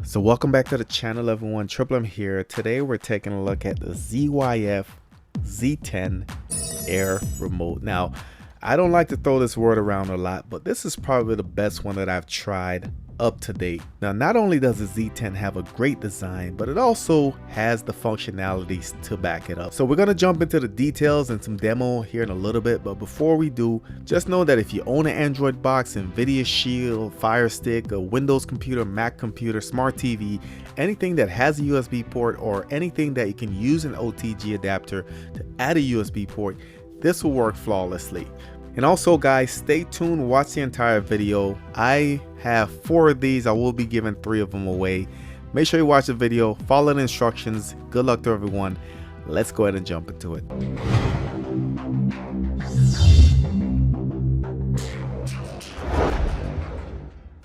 So welcome back to the channel everyone, Triple M here. Today we're taking a look at the ZYF Z10 Air remote. Now, I don't like to throw this word around a lot, but this is probably the best one that I've tried up to date. Now, not only does the Z10 have a great design, but it also has the functionalities to back it up. So we're going to jump into the details and some demo here in a little bit, but before we do, just know that if you own an Android box, Nvidia Shield, Firestick, a Windows computer, Mac computer, smart TV, anything that has a USB port or anything that you can use an OTG adapter to add a USB port, this will work flawlessly. And also guys, stay tuned, watch the entire video. I have 4 of these. I will be giving 3 of them away. Make sure you watch the video, follow the instructions. Good luck to everyone. Let's go ahead and jump into it.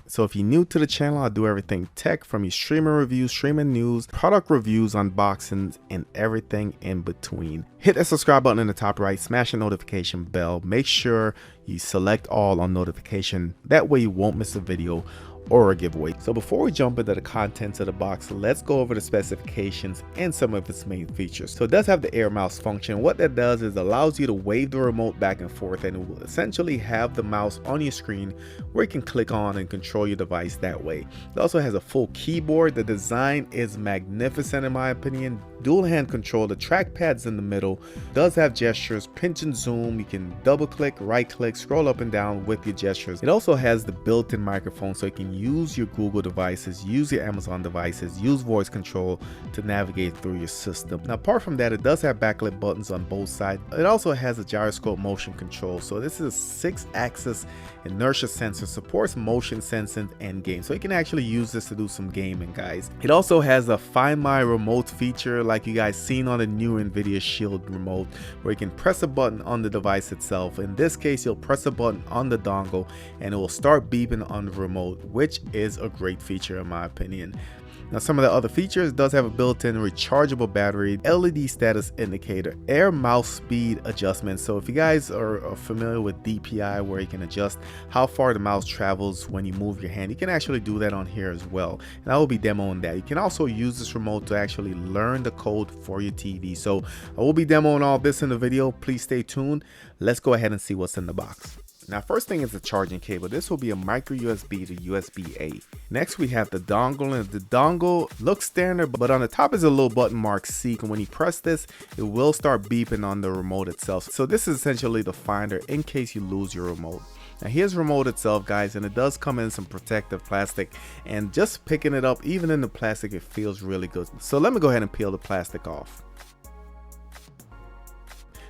So if you're new to the channel, I do everything tech, from your streaming reviews, streaming news, product reviews, unboxings, and everything in between. Hit that subscribe button in the top right, smash the notification bell. Make sure you select all on notification. That way you won't miss a video or a giveaway. So before we jump into the contents of the box, let's go over the specifications and some of its main features. So it does have the air mouse function. What that does is allows you to wave the remote back and forth, and it will essentially have the mouse on your screen where you can click on and control your device that way. It also has a full keyboard. The design is magnificent in my opinion. Dual hand control, the trackpad's in the middle, does have gestures, pinch and zoom. You can double click, right click, scroll up and down with your gestures. It also has the built-in microphone, so you can use your Google devices, use your Amazon devices, use voice control to navigate through your system. Now apart from that, it does have backlit buttons on both sides. It also has a gyroscope motion control. So this is a 6-axis inertia sensor, supports motion sensing and game. So you can actually use this to do some gaming, guys. It also has a Find My Remote feature like you guys seen on the new Nvidia Shield remote, where you can press a button on the device itself. In this case, you'll press a button on the dongle and it will start beeping on the remote, which is a great feature in my opinion. Now some of the other features, does have a built-in rechargeable battery, LED status indicator, air mouse speed adjustment. So if you guys are familiar with DPI, where you can adjust how far the mouse travels when you move your hand, you can actually do that on here as well. And I will be demoing that. You can also use this remote to actually learn the code for your TV. So I will be demoing all this in the video. Please stay tuned. Let's go ahead and see what's in the box. Now first thing is the charging cable. This will be a micro USB to USB-A. Next we have the dongle, and the dongle looks standard, but on the top is a little button marked Seek, and when you press this, it will start beeping on the remote itself. So this is essentially the finder in case you lose your remote. Now here's the remote itself, guys, and it does come in some protective plastic, and just picking it up, even in the plastic, it feels really good. So let me go ahead and peel the plastic off.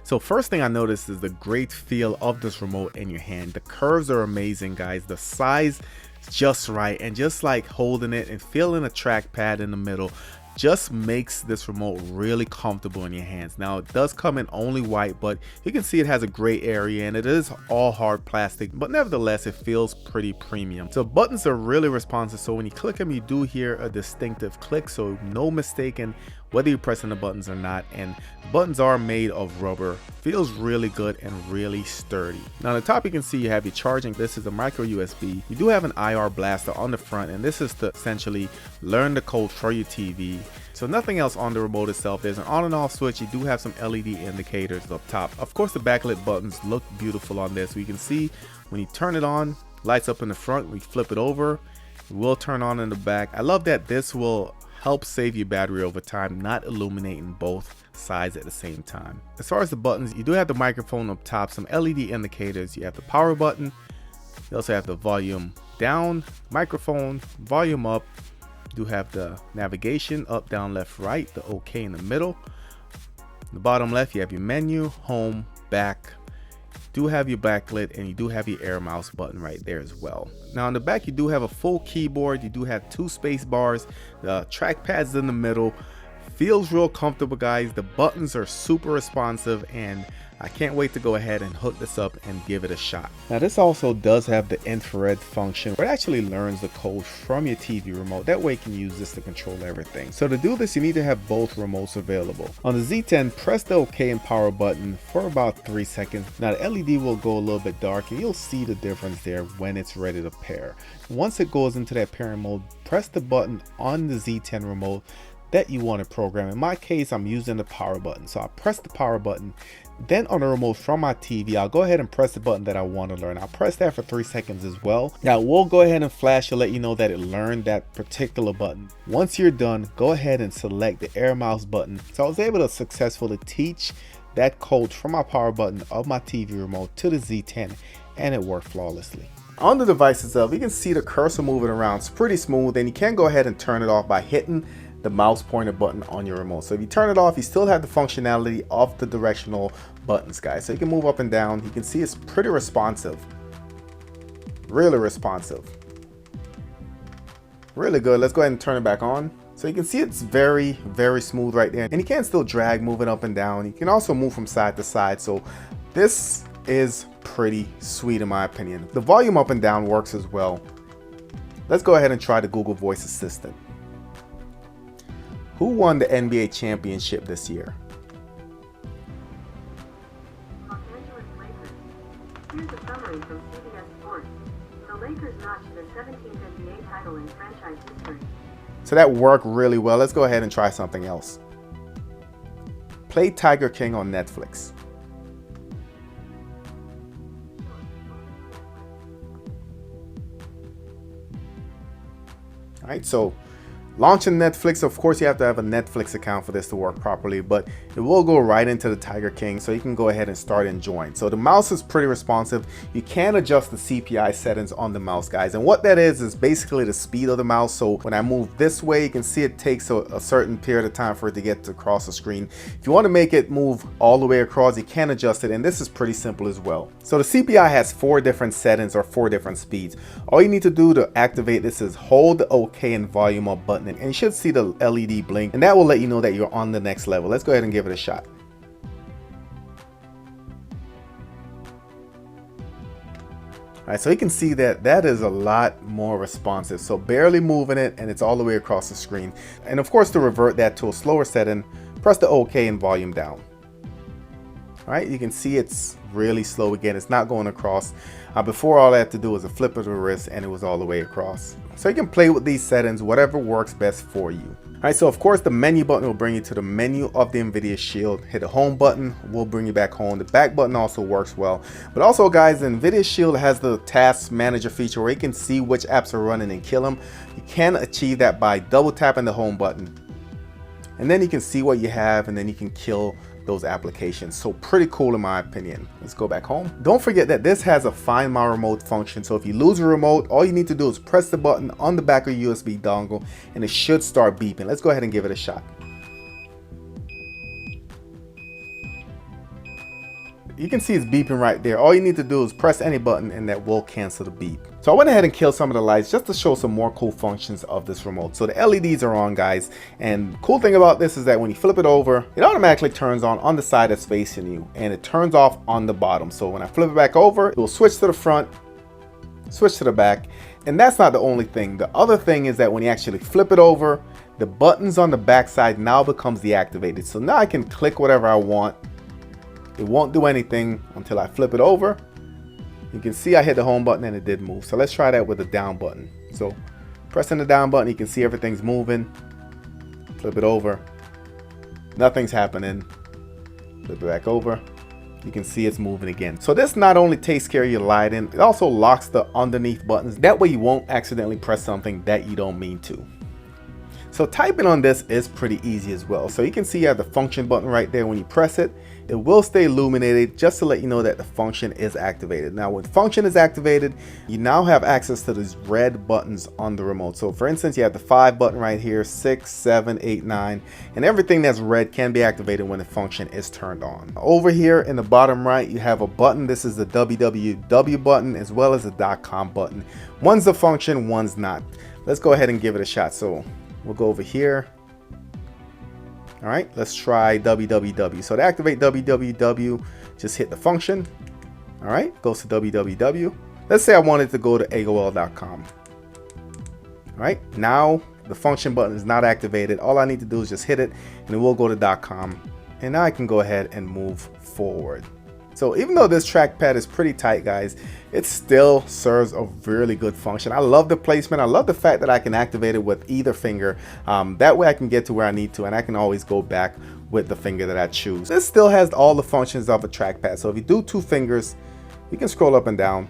So first thing I noticed is the great feel of this remote in your hand. The curves are amazing, guys. The size is just right, and just like holding it and feeling a trackpad in the middle just makes this remote really comfortable in your hands. Now it does come in only white, but you can see it has a gray area and it is all hard plastic, but nevertheless it feels pretty premium. So buttons are really responsive, so when you click them you do hear a distinctive click, so no mistaking whether you're pressing the buttons or not. And buttons are made of rubber, feels really good and really sturdy. Now on the top you can see you have your charging. This is a micro USB. You do have an IR blaster on the front, and this is to essentially learn the code for your TV. So nothing else on the remote itself. There's an on and off switch. You do have some LED indicators up top. Of course the backlit buttons look beautiful on this. We can see when you turn it on, lights up in the front. We flip it over, it will turn on in the back. I love that this will help save your battery over time, not illuminating both sides at the same time. As far as the buttons, you do have the microphone up top, some LED indicators. You have the power button. You also have the volume down, microphone, volume up. You do have the navigation, up, down, left, right, the OK in the middle. The bottom left, you have your menu, home, back. You do have your backlit, and you do have your air mouse button right there as well. Now on the back you do have a full keyboard. You do have 2 space bars. The trackpad's in the middle. Feels real comfortable, guys. The buttons are super responsive, and I can't wait to go ahead and hook this up and give it a shot. Now this also does have the infrared function where it actually learns the code from your TV remote. That way you can use this to control everything. So to do this, you need to have both remotes available. On the Z10, press the OK and power button for about 3 seconds. Now the LED will go a little bit dark and you'll see the difference there when it's ready to pair. Once it goes into that pairing mode, press the button on the Z10 remote that you want to program. In my case, I'm using the power button. So I press the power button. Then on the remote from my TV, I'll go ahead and press the button that I want to learn. I'll press that for 3 seconds as well. Now we'll go ahead and flash to let you know that it learned that particular button. Once you're done, go ahead and select the air mouse button. So I was able to successfully teach that code from my power button of my TV remote to the Z10, and it worked flawlessly. On the device itself, you can see the cursor moving around. It's pretty smooth, and you can go ahead and turn it off by hitting the mouse pointer button on your remote. So if you turn it off, you still have the functionality of the directional buttons, guys. So you can move up and down. You can see it's pretty responsive, really responsive, really good. Let's go ahead and turn it back on. So you can see it's very, very smooth right there, and you can still drag moving up and down. You can also move from side to side. So this is pretty sweet in my opinion. The volume up and down works as well. Let's go ahead and try the Google Voice Assistant. Who won the NBA championship this year? Los Angeles Lakers. Here's a summary from CBS Sports. The Lakers notched their 17th NBA title in franchise history. So that worked really well. Let's go ahead and try something else. Play Tiger King on Netflix. All right, so launching Netflix, of course you have to have a Netflix account for this to work properly, but it will go right into the Tiger King, so you can go ahead and start enjoying. So the mouse is pretty responsive. You can adjust the CPI settings on the mouse, guys, and what that is basically the speed of the mouse. So when I move this way, you can see it takes a certain period of time for it to get across the screen. If you want to make it move all the way across, you can adjust it, and this is pretty simple as well. So the CPI has 4 different settings or 4 different speeds. All you need to do to activate this is hold the OK and volume up button, and you should see the LED blink, and that will let you know that you're on the next level. Let's go ahead and give it a shot. All right, so you can see that that is a lot more responsive. So barely moving it, and it's all the way across the screen. And of course, to revert that to a slower setting, press the OK and volume down. All right, you can see it's really slow again. It's not going across. Before, all I had to do was a flip of the wrist and it was all the way across. So you can play with these settings, whatever works best for you. All right, so of course the menu button will bring you to the menu of the Nvidia Shield. Hit the home button, will bring you back home. The back button also works well. But also, guys, the Nvidia Shield has the task manager feature where you can see which apps are running and kill them. You can achieve that by double tapping the home button. And then you can see what you have, and then you can kill those applications. So pretty cool in my opinion. Let's go back home. Don't forget that this has a find my remote function. So if you lose a remote, all you need to do is press the button on the back of your USB dongle and it should start beeping. Let's go ahead and give it a shot. You can see it's beeping right there. All you need to do is press any button and that will cancel the beep. So I went ahead and killed some of the lights just to show some more cool functions of this remote. So the LEDs are on, guys, and the cool thing about this is that when you flip it over, it automatically turns on the side that's facing you, and it turns off on the bottom. So when I flip it back over, it will switch to the front, switch to the back. And that's not the only thing. The other thing is that when you actually flip it over, the buttons on the back side now becomes deactivated. So now I can click whatever I want. It won't do anything until I flip it over. You can see I hit the home button and it did move. So let's try that with the down button. So pressing the down button, you can see everything's moving. Flip it over. Nothing's happening. Flip it back over. You can see it's moving again. So this not only takes care of your lighting, it also locks the underneath buttons. That way you won't accidentally press something that you don't mean to. So typing on this is pretty easy as well. So you can see you have the function button right there. When you press it, it will stay illuminated just to let you know that the function is activated. Now when function is activated, you now have access to these red buttons on the remote. So for instance, you have the 5 button right here, 6, 7, 8, 9, and everything that's red can be activated when the function is turned on. Over here in the bottom right, you have a button. This is the www button as well as the .com button. One's the function, one's not. Let's go ahead and give it a shot. So we'll go over here All right, let's try www. So to activate www, just hit the function. All right, goes to www. Let's say I wanted to go to AOL.com. All right, now the function button is not activated. All I need to do is just hit it and it will go to .com. And now I can go ahead and move forward. So even though this trackpad is pretty tight, guys, it still serves a really good function. I love the placement. I love the fact that I can activate it with either finger. That way I can get to where I need to, and I can always go back with the finger that I choose. This still has all the functions of a trackpad. So if you do 2 fingers, you can scroll up and down,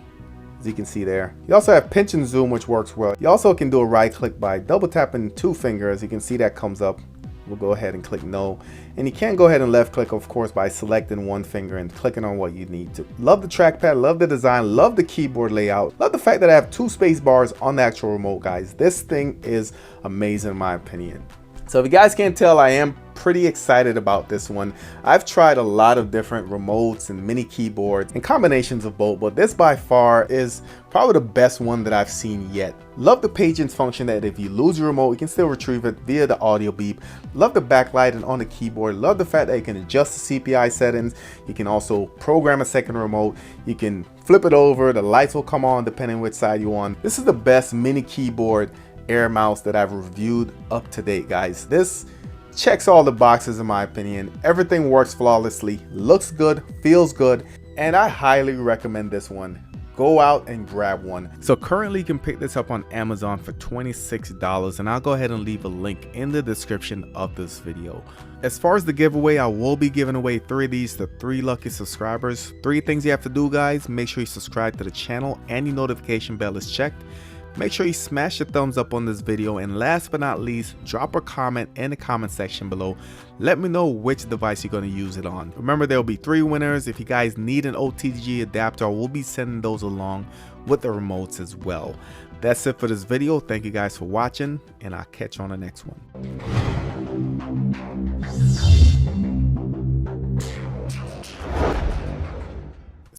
as you can see there. You also have pinch and zoom, which works well. You also can do a right click by double tapping 2 fingers. You can see that comes up. We'll go ahead and click no. And you can go ahead and left click, of course, by selecting 1 finger and clicking on what you need to. Love the trackpad, love the design, love the keyboard layout. Love the fact that I have 2 space bars on the actual remote, guys. This thing is amazing in my opinion. So if you guys can't tell, I am pretty excited about this one. I've tried a lot of different remotes and mini keyboards and combinations of both, but this by far is probably the best one that I've seen yet. Love the paging function that if you lose your remote, you can still retrieve it via the audio beep. Love the backlight and on the keyboard. Love the fact that you can adjust the CPI settings. You can also program a second remote. You can flip it over. The lights will come on depending which side you're on. This is the best mini keyboard Air mouse that I've reviewed up to date, guys. This checks all the boxes in my opinion. Everything works flawlessly, looks good, feels good, and I highly recommend this one. Go out and grab one. So currently you can pick this up on Amazon for $26, and I'll go ahead and leave a link in the description of this video. As far as the giveaway, I will be giving away 3 of these to 3 lucky subscribers. 3 things you have to do, guys. Make sure you subscribe to the channel and your notification bell is checked. Make sure you smash the thumbs up on this video, and last but not least, drop a comment in the comment section below. Let me know which device you're going to use it on. Remember, there will be 3 winners. If you guys need an OTG adapter, we'll be sending those along with the remotes as well. That's it for this video. Thank you guys for watching, and I'll catch you on the next one.